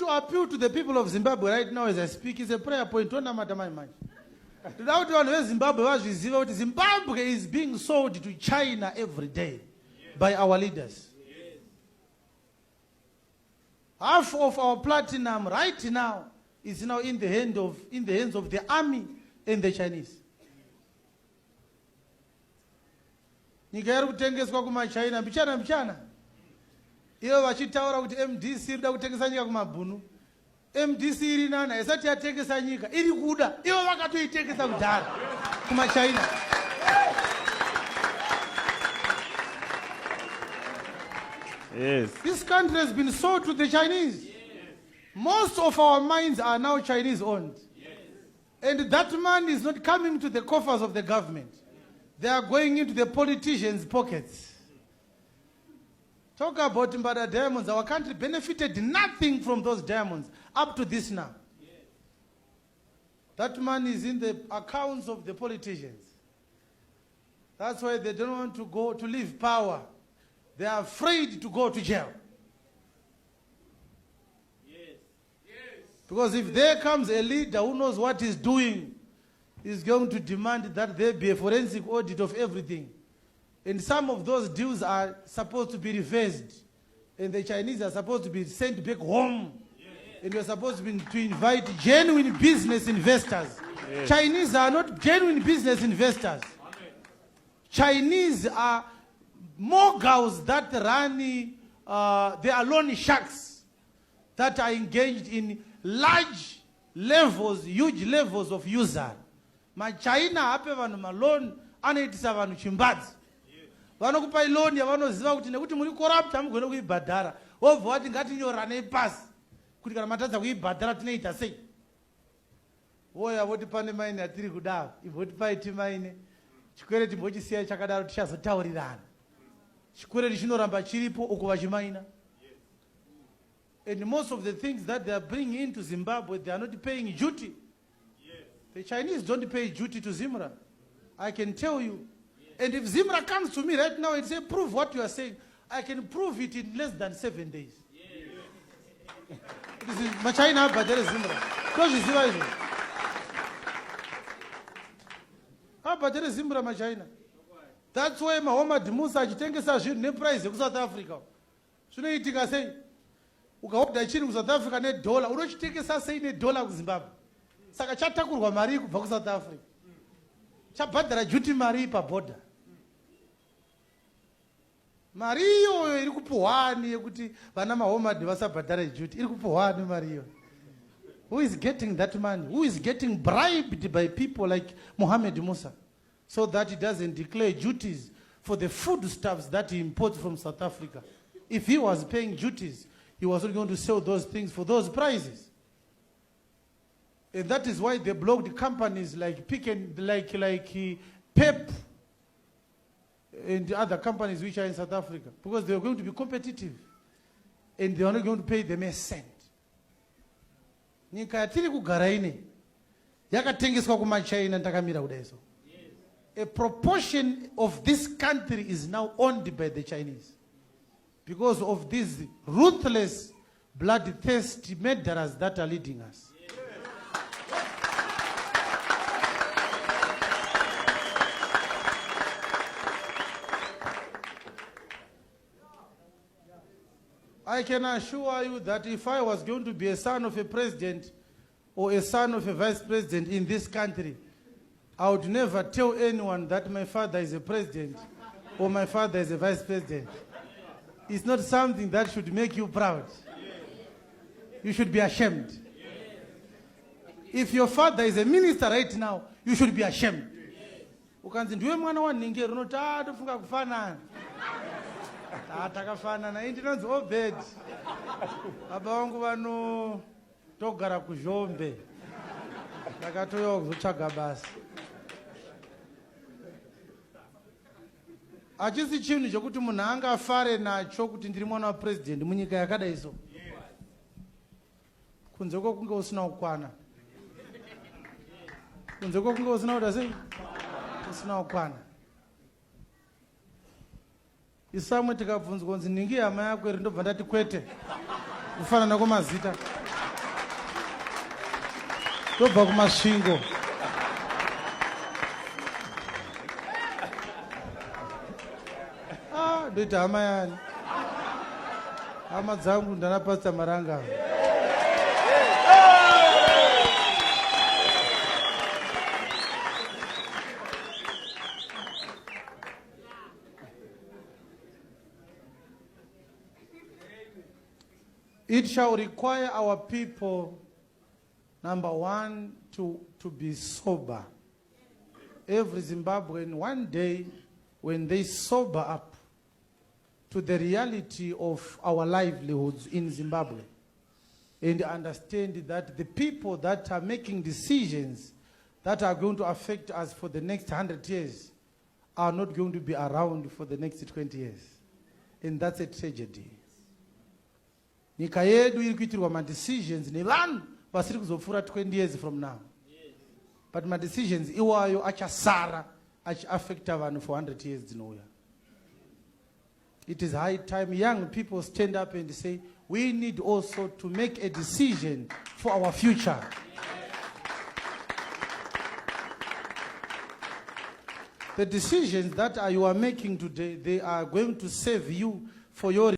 want to appeal to the people of Zimbabwe right now as I speak. It's a prayer point. Don't matter my mind. Zimbabwe is being sold to China every day by our leaders. Half of our platinum right now is now in the hands of the army and the Chinese. Nyika iri kutengeswa kuma China mbichana. Iyo vachitaura kuti MDC iri kutengesa nyika kumabhunu. MDC iri nana isati yatengesa nyika iri kuda. Iyo vakatoitengesa kudhara kuma China. Yes. This country has been sold to the Chinese. Yes. Most of our mines are now Chinese owned. Yes. And that money is not coming to the coffers of the government. They are going into the politicians' pockets. Talk about Mbada diamonds. Our country benefited nothing from those diamonds up to this now. Yes. That money is in the accounts of the politicians. That's why they don't want to go to leave power. They are afraid to go to jail. Yes. Yes. Because if there comes a leader who knows what he's doing, he's going to demand that there be a forensic audit of everything. And some of those deals are supposed to be reversed. And the Chinese are supposed to be sent back home. Yes. And we're supposed to invite genuine business investors. Yes. Chinese are not genuine business investors. Amen. Chinese are moguls that run, they are loan sharks that are engaged in large levels, huge levels of user. Ma China ape vanu malone anoitisa vanhu chimbadzi. Vanokupai loan yavanoziva kuti nekuti muri corrupt hamugone kuibhadhara. Wobva wati ngatinyoranei pasi kuti kana matadza kuibhadhara tinoita sei. Voya voti pane maine atiri kudawo, ivoti paiti maine. Chikwere timbochisiya chakadaro tichazotaurirana. Chikwere chinoramba chiripo uko vachimaina. And most of the things that they are bringing into Zimbabwe, they are not paying duty. Yes. The Chinese don't pay duty to Zimra. I can tell you. Yes. And if Zimra comes to me right now and say, prove what you are saying, I can prove it in less than 7 days. Yes. This is China, but there is Zimra. Because you see but there is Zimra, China. That's why Muhammad Musa achitengesa zvinhu neprice yeku-South Africa. Zvinoitika sei? Ukahodha chinhu ku-South Africa nedollar, unochitengesa sei nedollar kuZimbabwe? Saka chatakurwa mari kubva ku-South Africa. Chabhadhara duty mari paborder. Mari iyoyo iri kupuhwani yekuti vana Muhammad vasabhadhara duty. Iri kupuhwani mari iyoyo. Who is getting that money? Who is getting bribed by people like Muhammad Musa? So that he doesn't declare duties for the foodstuffs that he imports from South Africa. If he was paying duties, he was not going to sell those things for those prices. And that is why they blocked companies like PEP and the other companies which are in South Africa, because they were going to be competitive and they are not going to pay them a cent. Nyika yatiri kugara ine yakatengeswa kuma China ndakamira kudaiso. A proportion of this country is now owned by the Chinese because of these ruthless, bloodthirsty murderers that are leading us. I can assure you that if I was going to be a son of a president or a son of a vice president in this country, I would never tell anyone that my father is a president or my father is a vice president. It's not something that should make you proud. You should be ashamed. If your father is a minister right now, you should be ashamed. Ukanzi ndiwe mwana waNingeri unoti tofunga kufanana. Takafanana indinonzi Obed. Baba vangu vano togara kuZhombe. Ndakatoya kuzotsvaga basa. Achisi chinhu chokuti munhu angafare nacho kuti ndiri mwana wapresident munyika yakadai so. Kunze kwokunge usina kukwana. Kunze kwokunge usina kuda sei? Usina kukwana. Isamwe tikabvunzwa kunzi ningi hama yako iri ndobva ndati kwete. Kufanana kwemazita. tobva kumasvingo. Ndoita hama yani. Hama dzangu ndana Pastor Maranga. It shall require our people, number one, to be sober. Every Zimbabwean, one day, when they sober up to the reality of our livelihoods in Zimbabwe, and understand that the people that are making decisions that are going to affect us for the next 100 years are not going to be around for the next 20 years. And that's a tragedy. Nyika yedu iri kuitirwa ma-decisions nevanhu vasiri kuzopfuura 20 years from now. But ma-decisions iwayo achasara achiaffecta vanhu for 100 years dzinouya. It is high time young people stand up and say, we need also to make a decision for our future. The decisions that you are making today, they are going to save you for your